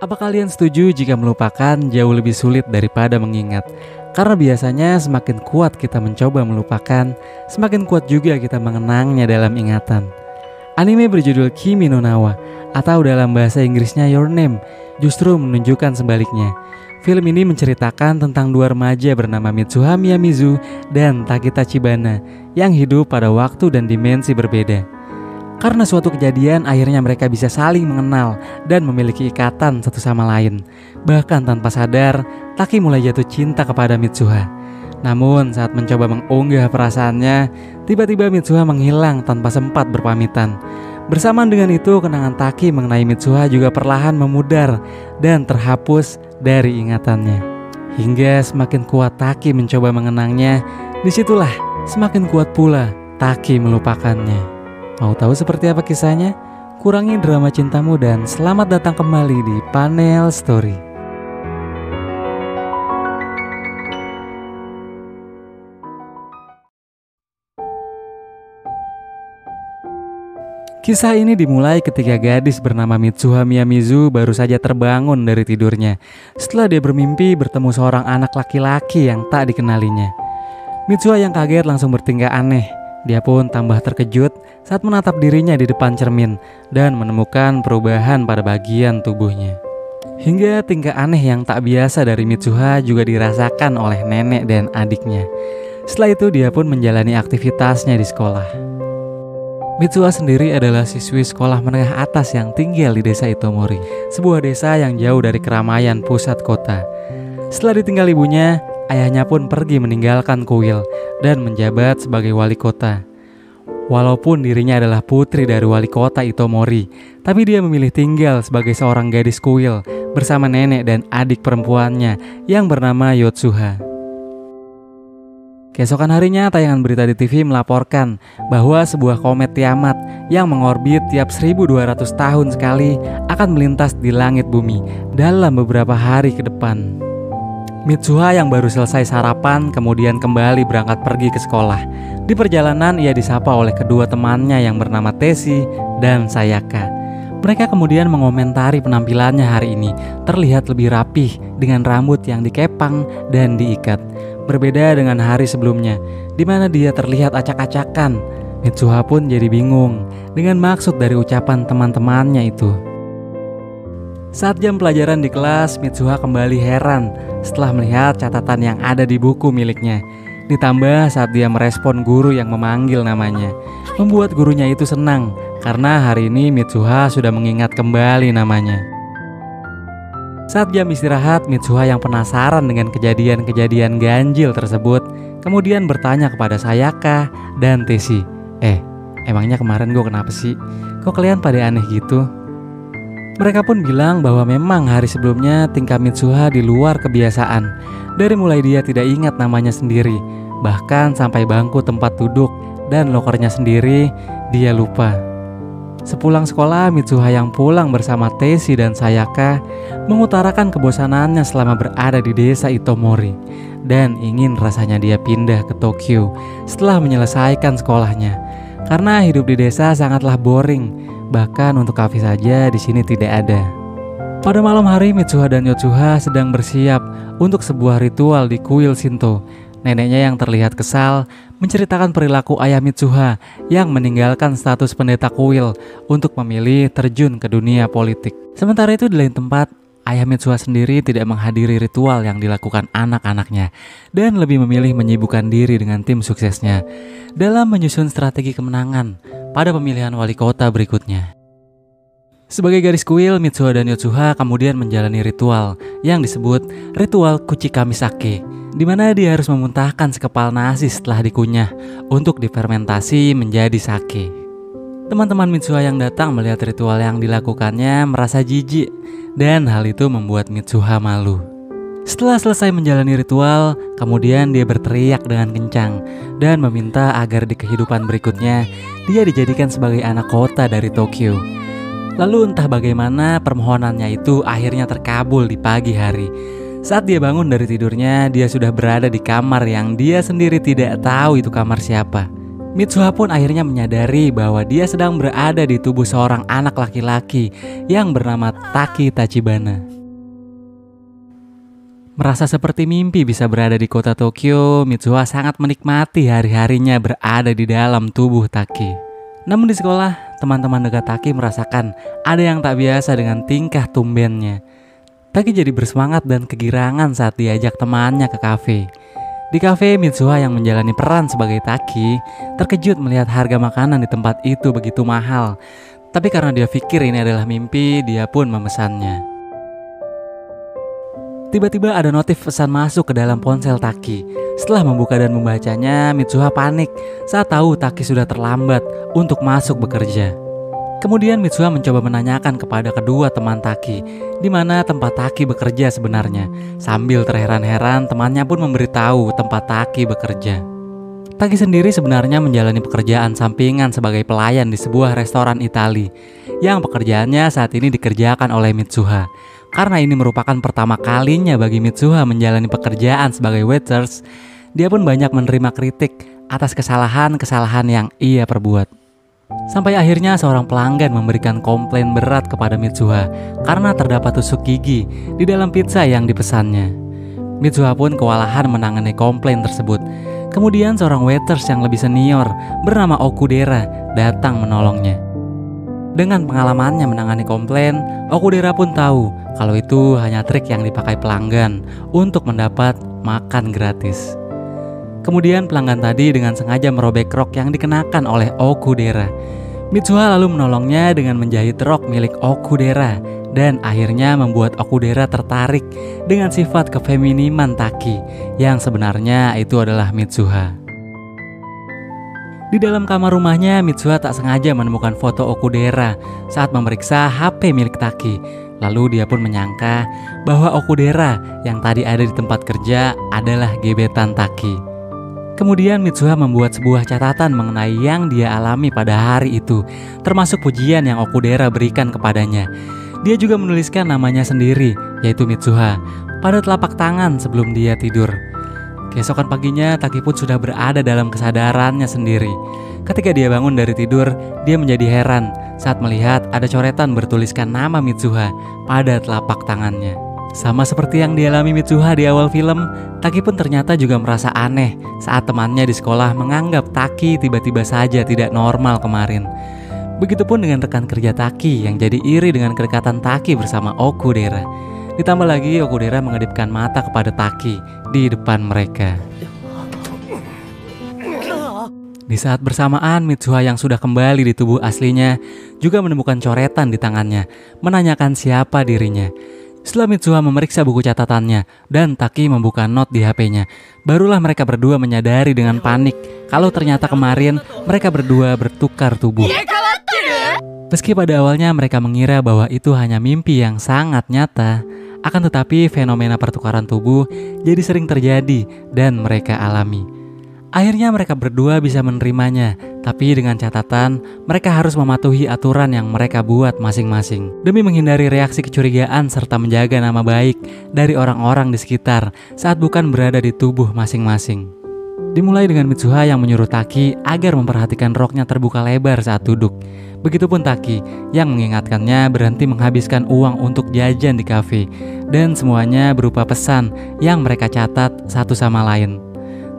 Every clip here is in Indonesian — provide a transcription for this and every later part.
Apa kalian setuju jika melupakan jauh lebih sulit daripada mengingat? Karena biasanya semakin kuat kita mencoba melupakan, semakin kuat juga kita mengenangnya dalam ingatan. Anime berjudul Kimi no Na wa atau dalam bahasa Inggrisnya Your Name justru menunjukkan sebaliknya. Film ini menceritakan tentang dua remaja bernama Mitsuha Miyamizu dan Takita Chibana yang hidup pada waktu dan dimensi berbeda. Karena suatu kejadian akhirnya mereka bisa saling mengenal dan memiliki ikatan satu sama lain. Bahkan tanpa sadar, Taki mulai jatuh cinta kepada Mitsuha. Namun saat mencoba mengunggah perasaannya, tiba-tiba Mitsuha menghilang tanpa sempat berpamitan. Bersamaan dengan itu, kenangan Taki mengenai Mitsuha juga perlahan memudar dan terhapus dari ingatannya. Hingga semakin kuat Taki mencoba mengenangnya, disitulah semakin kuat pula Taki melupakannya. Mau tahu seperti apa kisahnya? Kurangi drama cintamu dan selamat datang kembali di Panel Story. Kisah ini dimulai ketika gadis bernama Mitsuha Miyamizu baru saja terbangun dari tidurnya setelah dia bermimpi bertemu seorang anak laki-laki yang tak dikenalinya. Mitsuha yang kaget langsung bertingkah aneh. Dia pun tambah terkejut saat menatap dirinya di depan cermin dan menemukan perubahan pada bagian tubuhnya. Hingga tingkah aneh yang tak biasa dari Mitsuha juga dirasakan oleh nenek dan adiknya. Setelah itu dia pun menjalani aktivitasnya di sekolah. Mitsuha sendiri adalah siswi sekolah menengah atas yang tinggal di desa Itomori, sebuah desa yang jauh dari keramaian pusat kota. Setelah ditinggal ibunya, ayahnya pun pergi meninggalkan kuil dan menjabat sebagai wali kota. Walaupun dirinya adalah putri dari wali kota Itomori, tapi dia memilih tinggal sebagai seorang gadis kuil bersama nenek dan adik perempuannya yang bernama Yotsuha. Keesokan harinya tayangan berita di TV melaporkan bahwa sebuah komet Tiamat yang mengorbit tiap 1200 tahun sekali akan melintas di langit bumi dalam beberapa hari ke depan. Mitsuha yang baru selesai sarapan kemudian kembali berangkat pergi ke sekolah. Di perjalanan ia disapa oleh kedua temannya yang bernama Teshi dan Sayaka. Mereka kemudian mengomentari penampilannya hari ini terlihat lebih rapih dengan rambut yang dikepang dan diikat. Berbeda dengan hari sebelumnya di mana dia terlihat acak-acakan. Mitsuha pun jadi bingung dengan maksud dari ucapan teman-temannya itu. Saat jam pelajaran di kelas, Mitsuha kembali heran setelah melihat catatan yang ada di buku miliknya. Ditambah saat dia merespon guru yang memanggil namanya, membuat gurunya itu senang karena hari ini Mitsuha sudah mengingat kembali namanya. Saat jam istirahat, Mitsuha yang penasaran dengan kejadian-kejadian ganjil tersebut kemudian bertanya kepada Sayaka dan Teshi, emangnya kemarin gue kenapa sih? Kok kalian pada aneh gitu? Mereka pun bilang bahwa memang hari sebelumnya tingkah Mitsuha di luar kebiasaan. Dari mulai dia tidak ingat namanya sendiri, bahkan sampai bangku tempat duduk dan lokernya sendiri dia lupa. Sepulang sekolah, Mitsuha yang pulang bersama Teshi dan Sayaka mengutarakan kebosanannya selama berada di desa Itomori dan ingin rasanya dia pindah ke Tokyo setelah menyelesaikan sekolahnya. Karena hidup di desa sangatlah boring, bahkan untuk kafe saja di sini tidak ada. Pada malam hari, Mitsuha dan Yotsuha sedang bersiap untuk sebuah ritual di kuil Shinto. Neneknya yang terlihat kesal menceritakan perilaku ayah Mitsuha yang meninggalkan status pendeta kuil untuk memilih terjun ke dunia politik. Sementara itu di lain tempat, ayah Mitsuha sendiri tidak menghadiri ritual yang dilakukan anak-anaknya dan lebih memilih menyibukkan diri dengan tim suksesnya dalam menyusun strategi kemenangan pada pemilihan wali kota berikutnya. Sebagai garis kuil, Mitsuha dan Yotsuha kemudian menjalani ritual yang disebut ritual Kuchikamisake, di mana dia harus memuntahkan sekepal nasi setelah dikunyah untuk difermentasi menjadi sake. Teman-teman Mitsuha yang datang melihat ritual yang dilakukannya merasa jijik dan hal itu membuat Mitsuha malu. Setelah selesai menjalani ritual, kemudian dia berteriak dengan kencang dan meminta agar di kehidupan berikutnya dia dijadikan sebagai anak kota dari Tokyo. Lalu entah bagaimana permohonannya itu akhirnya terkabul di pagi hari. Saat dia bangun dari tidurnya, dia sudah berada di kamar yang dia sendiri tidak tahu itu kamar siapa. Mitsuha pun akhirnya menyadari bahwa dia sedang berada di tubuh seorang anak laki-laki yang bernama Taki Tachibana. Merasa seperti mimpi bisa berada di kota Tokyo, Mitsuha sangat menikmati hari-harinya berada di dalam tubuh Taki. Namun di sekolah, teman-teman dekat Taki merasakan ada yang tak biasa dengan tingkah tumbennya. Taki jadi bersemangat dan kegirangan saat diajak temannya ke kafe. Di kafe, Mitsuha yang menjalani peran sebagai Taki terkejut melihat harga makanan di tempat itu begitu mahal. Tapi karena dia pikir ini adalah mimpi, dia pun memesannya. Tiba-tiba ada notif pesan masuk ke dalam ponsel Taki. Setelah membuka dan membacanya, Mitsuha panik saat tahu Taki sudah terlambat untuk masuk bekerja. Kemudian Mitsuha mencoba menanyakan kepada kedua teman Taki di mana tempat Taki bekerja sebenarnya. Sambil terheran-heran, temannya pun memberitahu tempat Taki bekerja. Taki sendiri sebenarnya menjalani pekerjaan sampingan sebagai pelayan di sebuah restoran Itali yang pekerjaannya saat ini dikerjakan oleh Mitsuha. Karena ini merupakan pertama kalinya bagi Mitsuha menjalani pekerjaan sebagai waiters, dia pun banyak menerima kritik atas kesalahan-kesalahan yang ia perbuat. Sampai akhirnya seorang pelanggan memberikan komplain berat kepada Mitsuha karena terdapat tusuk gigi di dalam pizza yang dipesannya. Mitsuha pun kewalahan menangani komplain tersebut. Kemudian seorang waiters yang lebih senior bernama Okudera datang menolongnya. Dengan pengalamannya menangani komplain, Okudera pun tahu kalau itu hanya trik yang dipakai pelanggan untuk mendapat makan gratis. Kemudian pelanggan tadi dengan sengaja merobek rok yang dikenakan oleh Okudera. Mitsuha lalu menolongnya dengan menjahit rok milik Okudera dan akhirnya membuat Okudera tertarik dengan sifat kefeminiman Taki yang sebenarnya itu adalah Mitsuha. Di dalam kamar rumahnya, Mitsuha tak sengaja menemukan foto Okudera saat memeriksa HP milik Taki. Lalu dia pun menyangka bahwa Okudera yang tadi ada di tempat kerja adalah gebetan Taki. Kemudian Mitsuha membuat sebuah catatan mengenai yang dia alami pada hari itu, termasuk pujian yang Okudera berikan kepadanya. Dia juga menuliskan namanya sendiri, yaitu Mitsuha, pada telapak tangan sebelum dia tidur. Keesokan paginya, Taki pun sudah berada dalam kesadarannya sendiri. Ketika dia bangun dari tidur, dia menjadi heran saat melihat ada coretan bertuliskan nama Mitsuha pada telapak tangannya. Sama seperti yang dialami Mitsuha di awal film, Taki pun ternyata juga merasa aneh saat temannya di sekolah menganggap Taki tiba-tiba saja tidak normal kemarin. Begitupun dengan rekan kerja Taki yang jadi iri dengan kedekatan Taki bersama Okudera. Ditambah lagi Okudera mengedipkan mata kepada Taki di depan mereka. Di saat bersamaan, Mitsuha yang sudah kembali di tubuh aslinya juga menemukan coretan di tangannya, menanyakan siapa dirinya. Setelah Mitsuha memeriksa buku catatannya dan Taki membuka not di HP-nya, barulah mereka berdua menyadari dengan panik kalau ternyata kemarin mereka berdua bertukar tubuh. Meski pada awalnya mereka mengira bahwa itu hanya mimpi yang sangat nyata, akan tetapi fenomena pertukaran tubuh jadi sering terjadi dan mereka alami. Akhirnya mereka berdua bisa menerimanya, tapi dengan catatan mereka harus mematuhi aturan yang mereka buat masing-masing demi menghindari reaksi kecurigaan serta menjaga nama baik dari orang-orang di sekitar saat bukan berada di tubuh masing-masing. Dimulai dengan Mitsuha yang menyuruh Taki agar memperhatikan roknya terbuka lebar saat duduk. Begitupun Taki yang mengingatkannya berhenti menghabiskan uang untuk jajan di kafe, dan semuanya berupa pesan yang mereka catat satu sama lain.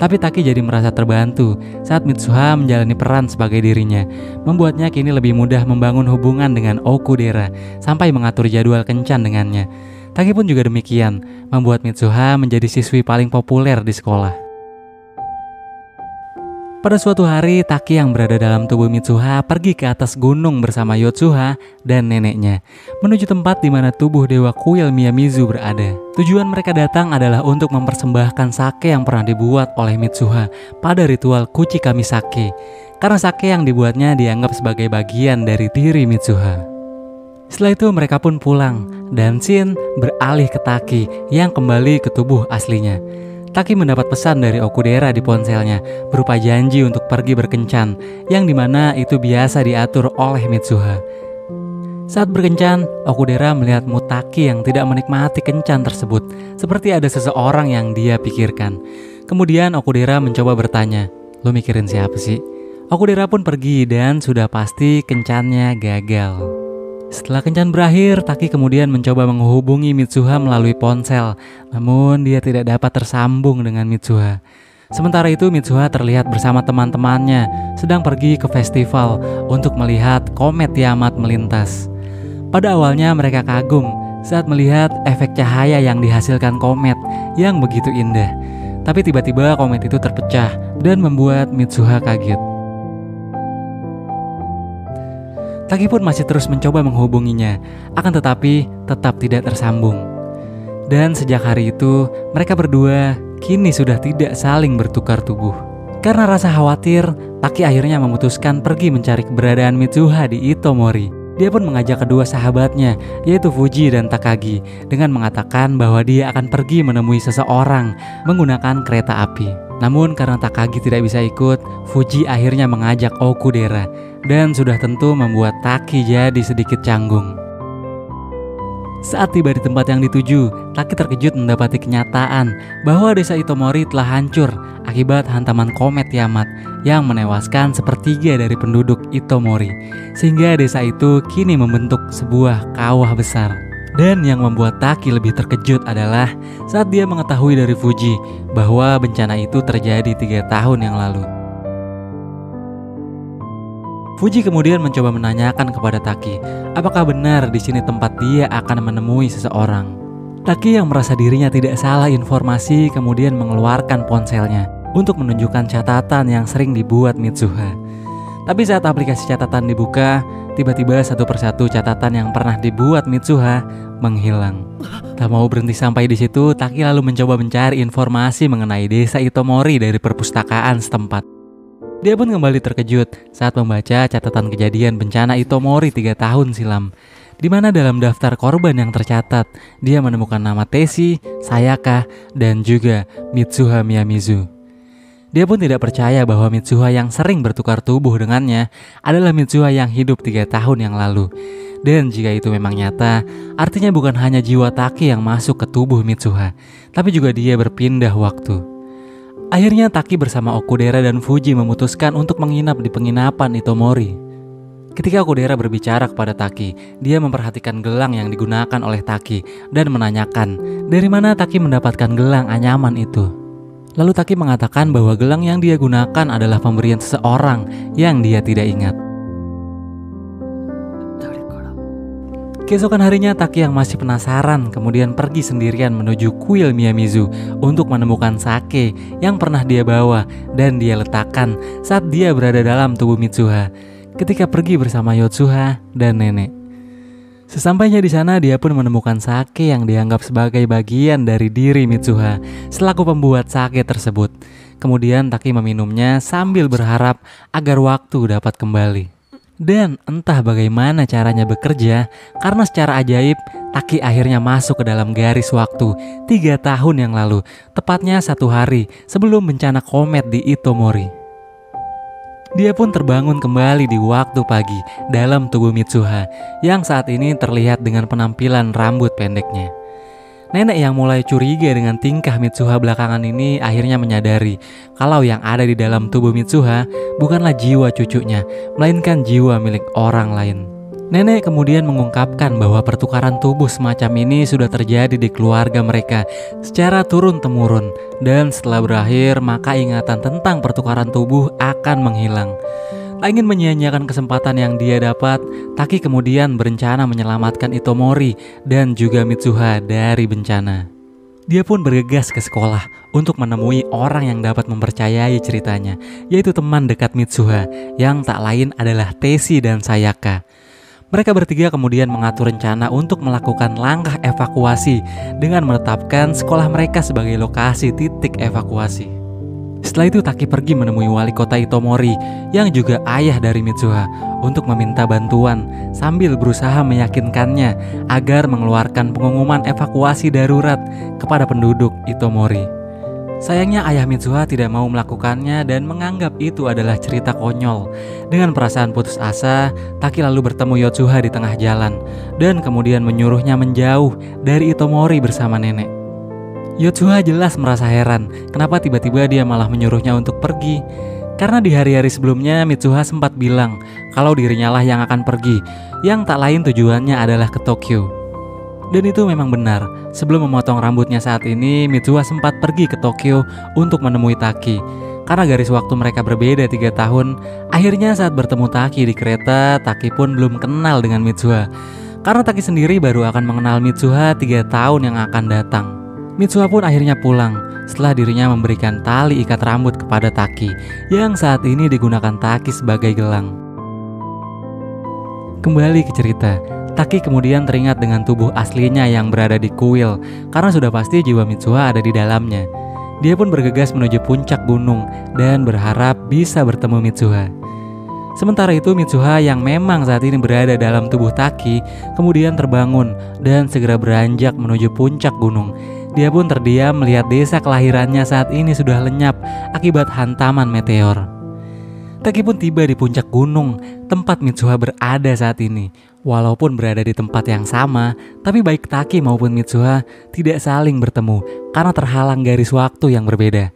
Tapi Taki jadi merasa terbantu saat Mitsuha menjalani peran sebagai dirinya, membuatnya kini lebih mudah membangun hubungan dengan Okudera sampai mengatur jadwal kencan dengannya. Taki pun juga demikian, membuat Mitsuha menjadi siswi paling populer di sekolah. Pada suatu hari, Taki yang berada dalam tubuh Mitsuha pergi ke atas gunung bersama Yotsuha dan neneknya, menuju tempat di mana tubuh dewa kuil Miyamizu berada. Tujuan mereka datang adalah untuk mempersembahkan sake yang pernah dibuat oleh Mitsuha pada ritual Kuchikami Sake, karena sake yang dibuatnya dianggap sebagai bagian dari diri Mitsuha. Setelah itu mereka pun pulang, dan Shin beralih ke Taki yang kembali ke tubuh aslinya. Taki mendapat pesan dari Okudera di ponselnya berupa janji untuk pergi berkencan, yang dimana itu biasa diatur oleh Mitsuha. Saat berkencan, Okudera melihat mood Taki yang tidak menikmati kencan tersebut, seperti ada seseorang yang dia pikirkan. Kemudian Okudera mencoba bertanya, "Lo mikirin siapa sih?" Okudera pun pergi dan sudah pasti kencannya gagal. Setelah kencan berakhir, Taki kemudian mencoba menghubungi Mitsuha melalui ponsel. Namun dia tidak dapat tersambung dengan Mitsuha. Sementara itu Mitsuha terlihat bersama teman-temannya sedang pergi ke festival untuk melihat komet Tiamat melintas. Pada awalnya mereka kagum saat melihat efek cahaya yang dihasilkan komet yang begitu indah. Tapi tiba-tiba komet itu terpecah dan membuat Mitsuha kaget. Taki pun masih terus mencoba menghubunginya, akan tetapi tetap tidak tersambung. Dan sejak hari itu, mereka berdua kini sudah tidak saling bertukar tubuh. Karena rasa khawatir, Taki akhirnya memutuskan pergi mencari keberadaan Mitsuha di Itomori. Dia pun mengajak kedua sahabatnya, yaitu Fuji dan Takagi, dengan mengatakan bahwa dia akan pergi menemui seseorang menggunakan kereta api. Namun karena Takagi tidak bisa ikut, Fuji akhirnya mengajak Okudera, dan sudah tentu membuat Taki jadi sedikit canggung. Saat tiba di tempat yang dituju, Taki terkejut mendapati kenyataan bahwa desa Itomori telah hancur akibat hantaman komet Tiamat yang menewaskan sepertiga dari penduduk Itomori, sehingga desa itu kini membentuk sebuah kawah besar. Dan yang membuat Taki lebih terkejut adalah saat dia mengetahui dari Fuji bahwa bencana itu terjadi 3 tahun yang lalu. Fuji kemudian mencoba menanyakan kepada Taki, apakah benar di sini tempat dia akan menemui seseorang. Taki yang merasa dirinya tidak salah informasi kemudian mengeluarkan ponselnya untuk menunjukkan catatan yang sering dibuat Mitsuha. Tapi saat aplikasi catatan dibuka, tiba-tiba satu persatu catatan yang pernah dibuat Mitsuha menghilang. Tak mau berhenti sampai di situ, Taki lalu mencoba mencari informasi mengenai desa Itomori dari perpustakaan setempat. Dia pun kembali terkejut saat membaca catatan kejadian bencana Itomori 3 tahun silam, di mana dalam daftar korban yang tercatat, dia menemukan nama Teshi, Sayaka, dan juga Mitsuha Miyamizu. Dia pun tidak percaya bahwa Mitsuha yang sering bertukar tubuh dengannya adalah Mitsuha yang hidup 3 tahun yang lalu. Dan jika itu memang nyata, artinya bukan hanya jiwa Taki yang masuk ke tubuh Mitsuha, tapi juga dia berpindah waktu. Akhirnya Taki bersama Okudera dan Fuji memutuskan untuk menginap di penginapan Itomori. Ketika Okudera berbicara kepada Taki, dia memperhatikan gelang yang digunakan oleh Taki dan menanyakan dari mana Taki mendapatkan gelang anyaman itu. Lalu Taki mengatakan bahwa gelang yang dia gunakan adalah pemberian seseorang yang dia tidak ingat. Keesokan harinya Taki yang masih penasaran kemudian pergi sendirian menuju kuil Miyamizu untuk menemukan sake yang pernah dia bawa dan dia letakkan saat dia berada dalam tubuh Mitsuha ketika pergi bersama Yotsuha dan nenek. Sesampainya di sana, dia pun menemukan sake yang dianggap sebagai bagian dari diri Mitsuha selaku pembuat sake tersebut. Kemudian Taki meminumnya sambil berharap agar waktu dapat kembali. Dan entah bagaimana caranya bekerja, karena secara ajaib Taki akhirnya masuk ke dalam garis waktu 3 tahun yang lalu, tepatnya 1 hari sebelum bencana komet di Itomori. Dia pun terbangun kembali di waktu pagi dalam tubuh Mitsuha yang saat ini terlihat dengan penampilan rambut pendeknya. Nenek yang mulai curiga dengan tingkah Mitsuha belakangan ini akhirnya menyadari kalau yang ada di dalam tubuh Mitsuha bukanlah jiwa cucunya, melainkan jiwa milik orang lain. Nenek kemudian mengungkapkan bahwa pertukaran tubuh semacam ini sudah terjadi di keluarga mereka secara turun-temurun, dan setelah berakhir maka ingatan tentang pertukaran tubuh akan menghilang. Tak ingin menyia-nyiakan kesempatan yang dia dapat, Taki kemudian berencana menyelamatkan Itomori dan juga Mitsuha dari bencana. Dia pun bergegas ke sekolah untuk menemui orang yang dapat mempercayai ceritanya, yaitu teman dekat Mitsuha yang tak lain adalah Teshi dan Sayaka. Mereka bertiga kemudian mengatur rencana untuk melakukan langkah evakuasi dengan menetapkan sekolah mereka sebagai lokasi titik evakuasi. Setelah itu Taki pergi menemui wali kota Itomori yang juga ayah dari Mitsuha untuk meminta bantuan sambil berusaha meyakinkannya agar mengeluarkan pengumuman evakuasi darurat kepada penduduk Itomori. Sayangnya ayah Mitsuha tidak mau melakukannya dan menganggap itu adalah cerita konyol. Dengan perasaan putus asa, Taki lalu bertemu Yotsuha di tengah jalan dan kemudian menyuruhnya menjauh dari Itomori bersama nenek. Yotsuha jelas merasa heran kenapa tiba-tiba dia malah menyuruhnya untuk pergi. Karena di hari-hari sebelumnya Mitsuha sempat bilang kalau dirinya lah yang akan pergi, yang tak lain tujuannya adalah ke Tokyo. Dan itu memang benar. Sebelum memotong rambutnya saat ini, Mitsuha sempat pergi ke Tokyo untuk menemui Taki. Karena garis waktu mereka berbeda 3 tahun, akhirnya saat bertemu Taki di kereta, Taki pun belum kenal dengan Mitsuha. Karena Taki sendiri baru akan mengenal Mitsuha 3 tahun yang akan datang. Mitsuha pun akhirnya pulang setelah dirinya memberikan tali ikat rambut kepada Taki, yang saat ini digunakan Taki sebagai gelang. Kembali ke cerita, Taki kemudian teringat dengan tubuh aslinya yang berada di kuil, karena sudah pasti jiwa Mitsuha ada di dalamnya. Dia pun bergegas menuju puncak gunung dan berharap bisa bertemu Mitsuha. Sementara itu Mitsuha yang memang saat ini berada dalam tubuh Taki kemudian terbangun dan segera beranjak menuju puncak gunung. Dia pun terdiam melihat desa kelahirannya saat ini sudah lenyap akibat hantaman meteor. Taki pun tiba di puncak gunung tempat Mitsuha berada saat ini. Walaupun berada di tempat yang sama, tapi baik Taki maupun Mitsuha tidak saling bertemu karena terhalang garis waktu yang berbeda.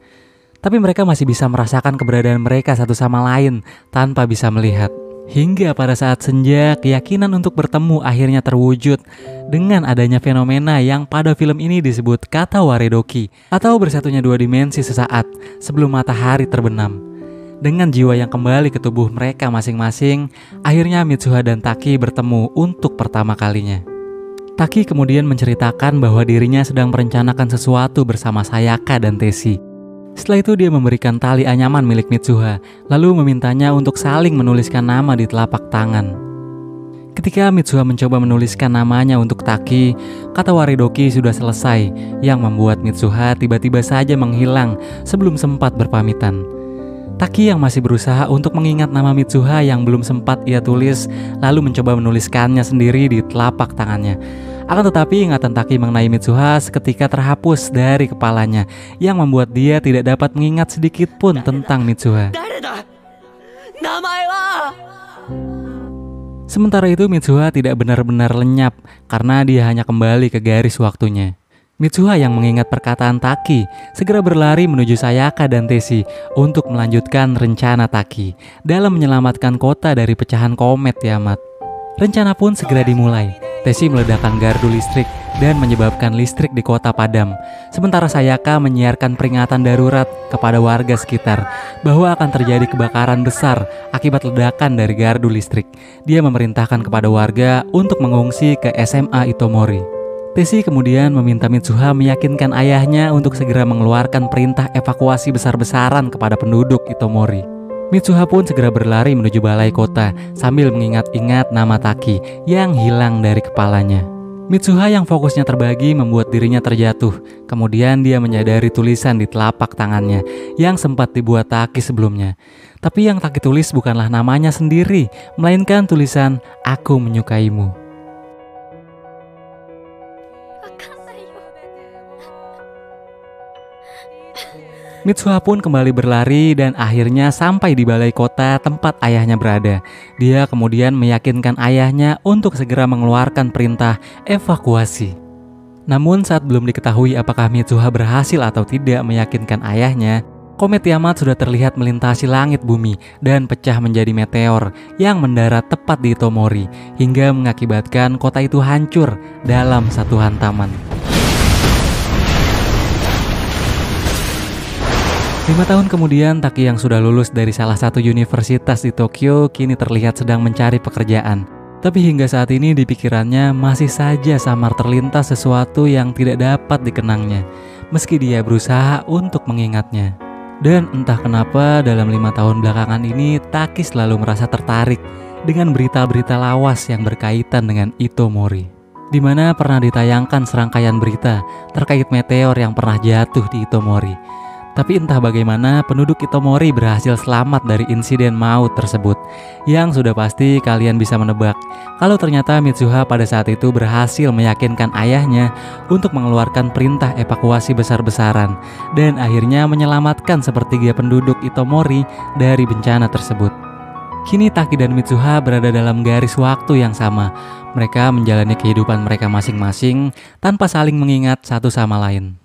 Tapi mereka masih bisa merasakan keberadaan mereka satu sama lain tanpa bisa melihat. Hingga pada saat senja, keyakinan untuk bertemu akhirnya terwujud dengan adanya fenomena yang pada film ini disebut kata waredoki, atau bersatunya 2 dimensi sesaat sebelum matahari terbenam. Dengan jiwa yang kembali ke tubuh mereka masing-masing, akhirnya Mitsuha dan Taki bertemu untuk pertama kalinya. Taki kemudian menceritakan bahwa dirinya sedang merencanakan sesuatu bersama Sayaka dan Teshi. Setelah itu dia memberikan tali anyaman milik Mitsuha, lalu memintanya untuk saling menuliskan nama di telapak tangan. Ketika Mitsuha mencoba menuliskan namanya untuk Taki, kata waredoki sudah selesai, yang membuat Mitsuha tiba-tiba saja menghilang sebelum sempat berpamitan. Taki yang masih berusaha untuk mengingat nama Mitsuha yang belum sempat ia tulis, lalu mencoba menuliskannya sendiri di telapak tangannya. Akan tetapi ingatan Taki mengenai Mitsuha seketika terhapus dari kepalanya, yang membuat dia tidak dapat mengingat sedikit pun tentang Mitsuha. Sementara itu Mitsuha tidak benar-benar lenyap karena dia hanya kembali ke garis waktunya. Mitsuha yang mengingat perkataan Taki segera berlari menuju Sayaka dan Teshi untuk melanjutkan rencana Taki dalam menyelamatkan kota dari pecahan komet Tiamat. Rencana pun segera dimulai. Teshi meledakkan gardu listrik dan menyebabkan listrik di kota padam. Sementara Sayaka menyiarkan peringatan darurat kepada warga sekitar bahwa akan terjadi kebakaran besar akibat ledakan dari gardu listrik. Dia memerintahkan kepada warga untuk mengungsi ke SMA Itomori. Teshi kemudian meminta Mitsuha meyakinkan ayahnya untuk segera mengeluarkan perintah evakuasi besar-besaran kepada penduduk Itomori. Mitsuha pun segera berlari menuju balai kota sambil mengingat-ingat nama Taki yang hilang dari kepalanya. Mitsuha yang fokusnya terbagi membuat dirinya terjatuh. Kemudian dia menyadari tulisan di telapak tangannya yang sempat dibuat Taki sebelumnya. Tapi yang Taki tulis bukanlah namanya sendiri, melainkan tulisan "Aku menyukaimu". Mitsuha pun kembali berlari dan akhirnya sampai di balai kota tempat ayahnya berada. Dia kemudian meyakinkan ayahnya untuk segera mengeluarkan perintah evakuasi. Namun saat belum diketahui apakah Mitsuha berhasil atau tidak meyakinkan ayahnya, komet Tiamat sudah terlihat melintasi langit bumi dan pecah menjadi meteor yang mendarat tepat di Itomori hingga mengakibatkan kota itu hancur dalam satu hantaman. 5 tahun kemudian, Taki yang sudah lulus dari salah satu universitas di Tokyo kini terlihat sedang mencari pekerjaan. Tapi hingga saat ini di pikirannya masih saja samar terlintas sesuatu yang tidak dapat dikenangnya, meski dia berusaha untuk mengingatnya. Dan entah kenapa dalam 5 tahun belakangan ini Taki selalu merasa tertarik dengan berita-berita lawas yang berkaitan dengan Itomori, di mana pernah ditayangkan serangkaian berita terkait meteor yang pernah jatuh di Itomori. Tapi entah bagaimana penduduk Itomori berhasil selamat dari insiden maut tersebut. Yang sudah pasti kalian bisa menebak kalau ternyata Mitsuha pada saat itu berhasil meyakinkan ayahnya untuk mengeluarkan perintah evakuasi besar-besaran dan akhirnya menyelamatkan sepertiga penduduk Itomori dari bencana tersebut. Kini Taki dan Mitsuha berada dalam garis waktu yang sama. Mereka menjalani kehidupan mereka masing-masing tanpa saling mengingat satu sama lain.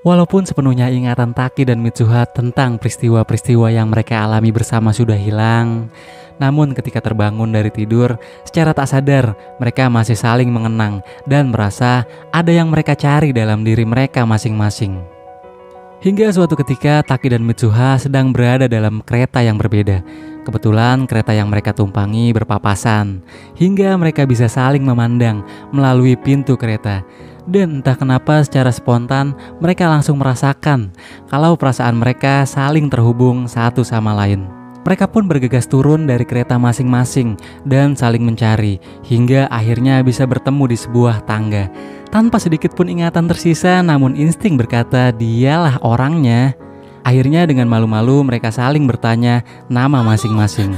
Walaupun sepenuhnya ingatan Taki dan Mitsuha tentang peristiwa-peristiwa yang mereka alami bersama sudah hilang, namun ketika terbangun dari tidur, secara tak sadar mereka masih saling mengenang dan merasa ada yang mereka cari dalam diri mereka masing-masing. Hingga suatu ketika Taki dan Mitsuha sedang berada dalam kereta yang berbeda. Kebetulan kereta yang mereka tumpangi berpapasan, hingga mereka bisa saling memandang melalui pintu kereta. Dan entah kenapa secara spontan mereka langsung merasakan kalau perasaan mereka saling terhubung satu sama lain. Mereka pun bergegas turun dari kereta masing-masing dan saling mencari hingga akhirnya bisa bertemu di sebuah tangga. Tanpa sedikit pun ingatan tersisa, namun insting berkata dialah orangnya. Akhirnya dengan malu-malu mereka saling bertanya nama masing-masing.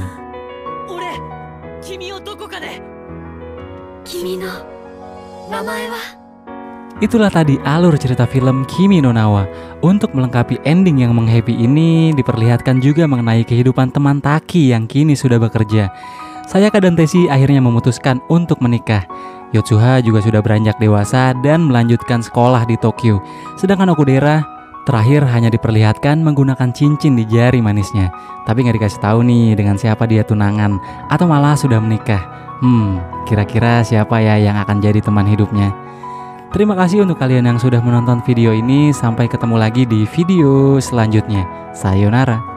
Itulah tadi alur cerita film Kimi no Na wa. Untuk melengkapi ending yang menghappy ini, diperlihatkan juga mengenai kehidupan teman Taki yang kini sudah bekerja. Sayaka dan Teshi akhirnya memutuskan untuk menikah. Yotsuha juga sudah beranjak dewasa dan melanjutkan sekolah di Tokyo. Sedangkan Okudera terakhir hanya diperlihatkan menggunakan cincin di jari manisnya. Tapi nggak dikasih tahu nih dengan siapa dia tunangan atau malah sudah menikah. Kira-kira siapa ya yang akan jadi teman hidupnya? Terima kasih untuk kalian yang sudah menonton video ini. Sampai ketemu lagi di video selanjutnya. Sayonara.